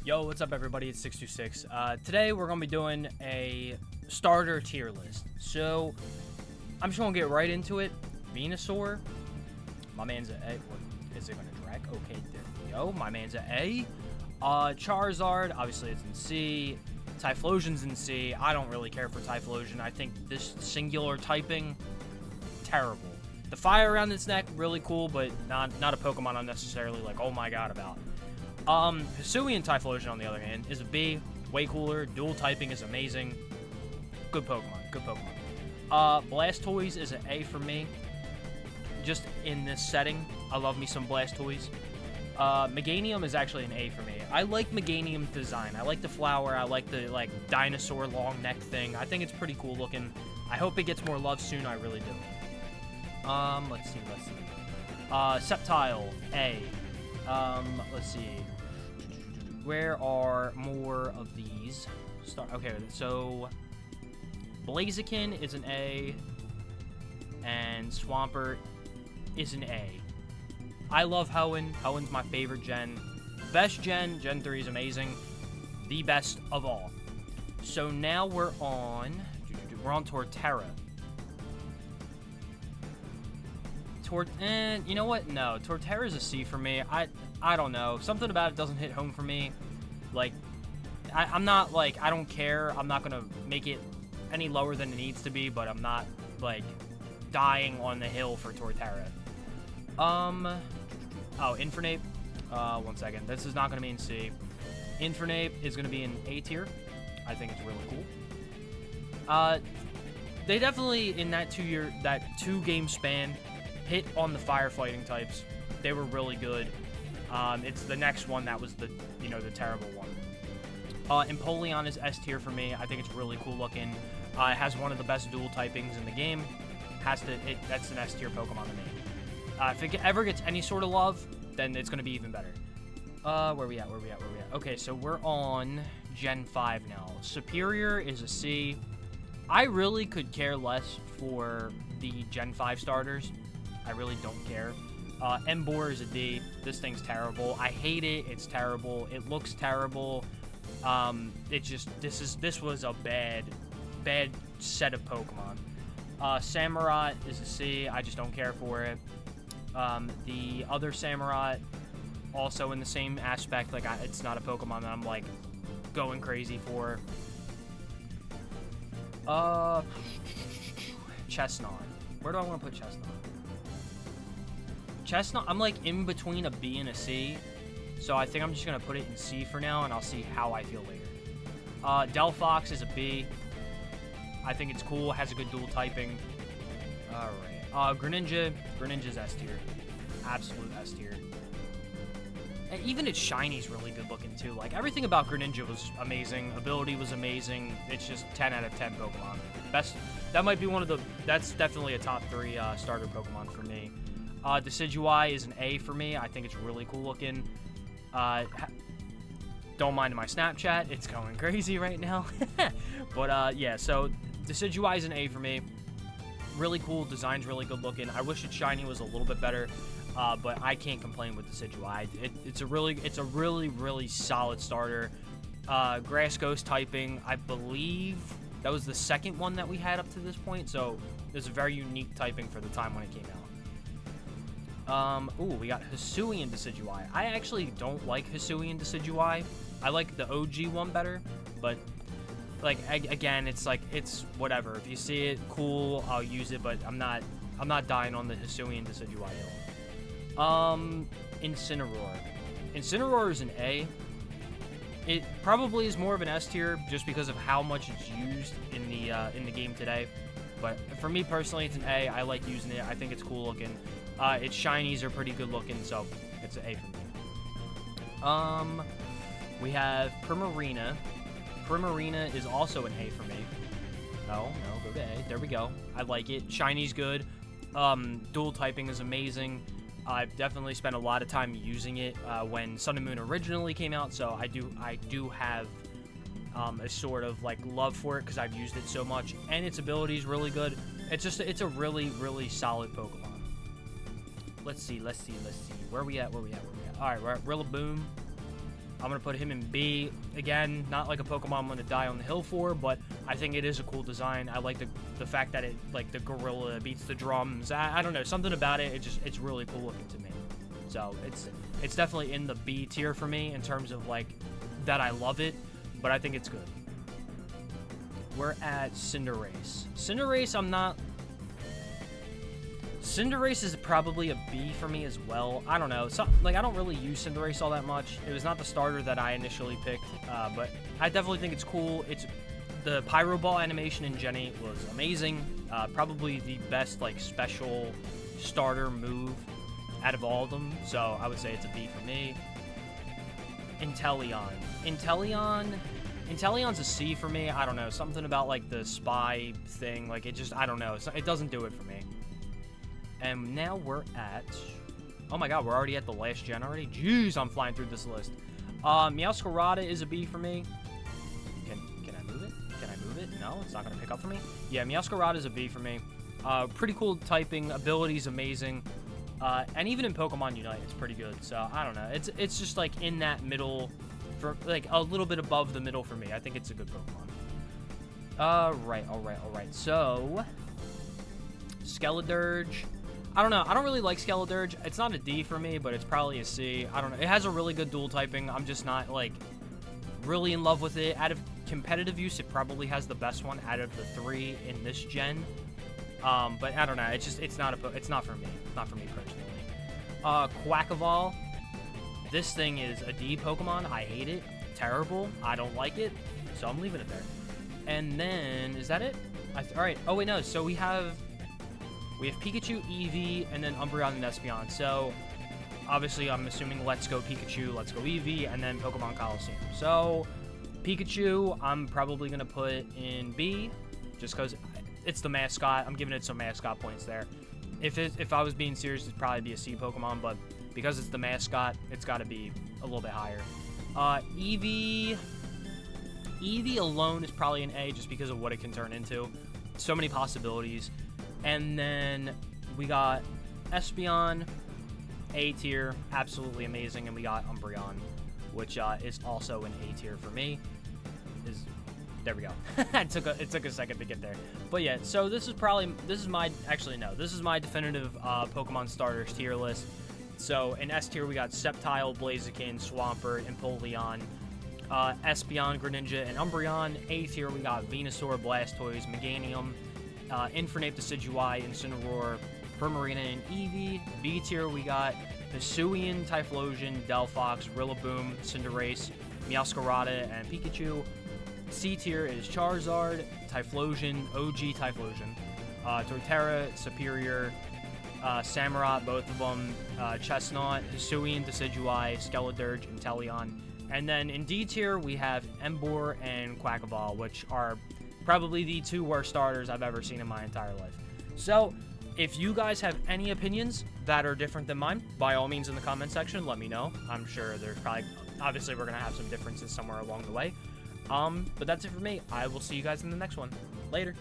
Yo, what's up everybody, it's 626. Today we're going to be doing a starter tier list. So, I'm just going to get right into it. Venusaur, my man's at A. What, is it going to drag? Okay, there we go. My man's at A. Charizard, obviously it's in C. Typhlosion's in C. I don't really care for Typhlosion. I think this singular typing, terrible. The fire around its neck, really cool, but not a Pokemon I'm necessarily like, oh my god about. Hisuian Typhlosion, on the other hand, is a B. Way cooler. Dual typing is amazing. Good Pokemon. Good Pokemon. Blastoise is an A for me. Just in this setting, I love me some Blastoise. Meganium is actually an A for me. I like Meganium's design. I like the flower. I like the, dinosaur long neck thing. I think it's pretty cool looking. I hope it gets more love soon. I really do. Let's see. Sceptile, A. Let's see. Where are more of these? Okay, so Blaziken is an A, and Swampert is an A. I love Hoenn. Hoenn's my favorite gen. Best gen. Gen 3 is amazing. The best of all. So now we're on Torterra. You know what? No, Torterra is a C for me. I don't know. Something about it doesn't hit home for me. Like, I'm not, I don't care. I'm not going to make it any lower than it needs to be, but I'm not, dying on the hill for Torterra. Infernape. One second. This is not going to be in C. Infernape is going to be in A tier. I think it's really cool. They definitely, in that 2-game span, hit on the firefighting types. They were really good. It's the next one that was the terrible one. Empoleon is S tier for me. I think it's really cool looking. It has one of the best dual typings in the game. That's an S tier Pokemon to me. If it ever gets any sort of love, then it's going to be even better. Where we at? Okay, so we're on Gen 5 now. Superior is a C. I really could care less for the Gen 5 starters. I really don't care. Emboar is a D. This thing's terrible. I hate it. It's terrible. It looks terrible. This was a bad set of Pokemon. Samurott is a C. I just don't care for it. The other Samurott, also in the same aspect, it's not a Pokemon that I'm going crazy for. Chestnut. Where do I want to put Chestnut? Chestnut, I'm in between a B and a C, so I think I'm just going to put it in C for now, and I'll see how I feel later. Delphox is a B. I think it's cool, has a good dual typing. Alright. Greninja's S tier. Absolute S tier. And even its shiny's really good looking too. Everything about Greninja was amazing. Ability was amazing. It's just 10 out of 10 Pokemon. That might be that's definitely a top 3 starter Pokemon for me. Decidueye is an A for me. I think it's really cool looking. Don't mind my Snapchat. It's going crazy right now. But, yeah, so Decidueye is an A for me. Really cool. Design's really good looking. I wish its shiny was a little bit better, but I can't complain with Decidueye. It's a really solid starter. Grass Ghost typing, I believe that was the second one that we had up to this point, so it's a very unique typing for the time when it came out. We got Hisuian Decidueye. I actually don't like Hisuian Decidueye. I like the OG one better, but, again, it's whatever. If you see it, cool, I'll use it, but I'm not dying on the Hisuian Decidueye hill. Incineroar. Incineroar is an A. It probably is more of an S tier just because of how much it's used in the game today. But for me personally, it's an A. I like using it. I think it's cool looking. Its shinies are pretty good looking, so it's an A for me. We have Primarina. Primarina is also an A for me. No, go to A. There we go. I like it. Shiny's good. Dual typing is amazing. I've definitely spent a lot of time using it when Sun and Moon originally came out, so I do have a sort of love for it because I've used it so much, and its ability is really good. It's a really solid Pokemon. Let's see. Where we at? All right, we're at Rillaboom. I'm going to put him in B. Again, not like a Pokemon I'm going to die on the hill for, but I think it is a cool design. I like the fact that it, like, the gorilla beats the drums. I don't know, something about it, it's really cool looking to me. So, it's definitely in the B tier for me in terms of, like, that I love it, but I think it's good. We're at Cinderace. Cinderace, Cinderace is probably a B for me as well. I don't know. I don't really use Cinderace all that much. It was not the starter that I initially picked, but I definitely think it's cool. The Pyro Ball animation in Gen 8 was amazing. Probably the best, like, special starter move out of all of them. So I would say it's a B for me. Inteleon. Inteleon's a C for me. I don't know. Something about, like, the spy thing. Like, I don't know. It doesn't do it for me. And now we're at... Oh my god, we're already at the last gen already? Jeez, I'm flying through this list. Meowscarada is a B for me. Can I move it? Can I move it? No, it's not going to pick up for me? Yeah, Meowscarada is a B for me. Pretty cool typing. Ability's amazing. And even in Pokemon Unite, it's pretty good. So, I don't know. It's just, like, in that middle... for like, a little bit above the middle for me. I think it's a good Pokemon. Alright. So... Skeledirge... I don't know. I don't really like Skeledirge. It's not a D for me, but it's probably a C. I don't know. It has a really good dual typing. I'm just not, like, really in love with it. Out of competitive use, it probably has the best one out of the 3 in this gen. But I don't know. It's not for me. Not for me personally. Quackavall. This thing is a D Pokemon. I hate it. Terrible. I don't like it. So I'm leaving it there. And then, is that it? Alright. Oh, wait, no. So we have Pikachu, Eevee, and then Umbreon and Espeon. So, obviously, I'm assuming Let's Go Pikachu, Let's Go Eevee, and then Pokemon Coliseum. So, Pikachu, I'm probably going to put in B, just because it's the mascot. I'm giving it some mascot points there. If I was being serious, it'd probably be a C Pokemon, but because it's the mascot, it's got to be a little bit higher. Eevee alone is probably an A, just because of what it can turn into. So many possibilities. And then we got Espeon, A tier, absolutely amazing, and we got Umbreon, which is also an A tier for me. There we go. It took a second to get there, but yeah. So this is my definitive Pokemon starters tier list. So in S tier we got Sceptile, Blaziken, Swampert, Empoleon, Espeon, Greninja, and Umbreon. A tier we got Venusaur, Blastoise, Meganium, Infernape, Decidueye, Incineroar, Primarina, and Eevee. B tier, we got Hisuian, Typhlosion, Delphox, Rillaboom, Cinderace, Meowscarada, and Pikachu. C tier is Charizard, Typhlosion, OG Typhlosion, Torterra, Superior, Samurott, both of them, Chestnut, Hisuian, Decidueye, Skeledirge, and Inteleon. And then in D tier, we have Emboar and Quackavall, which are probably the 2 worst starters I've ever seen in my entire life. So, if you guys have any opinions that are different than mine, by all means in the comment section, let me know. I'm sure there's obviously we're going to have some differences somewhere along the way. But that's it for me. I will see you guys in the next one. Later.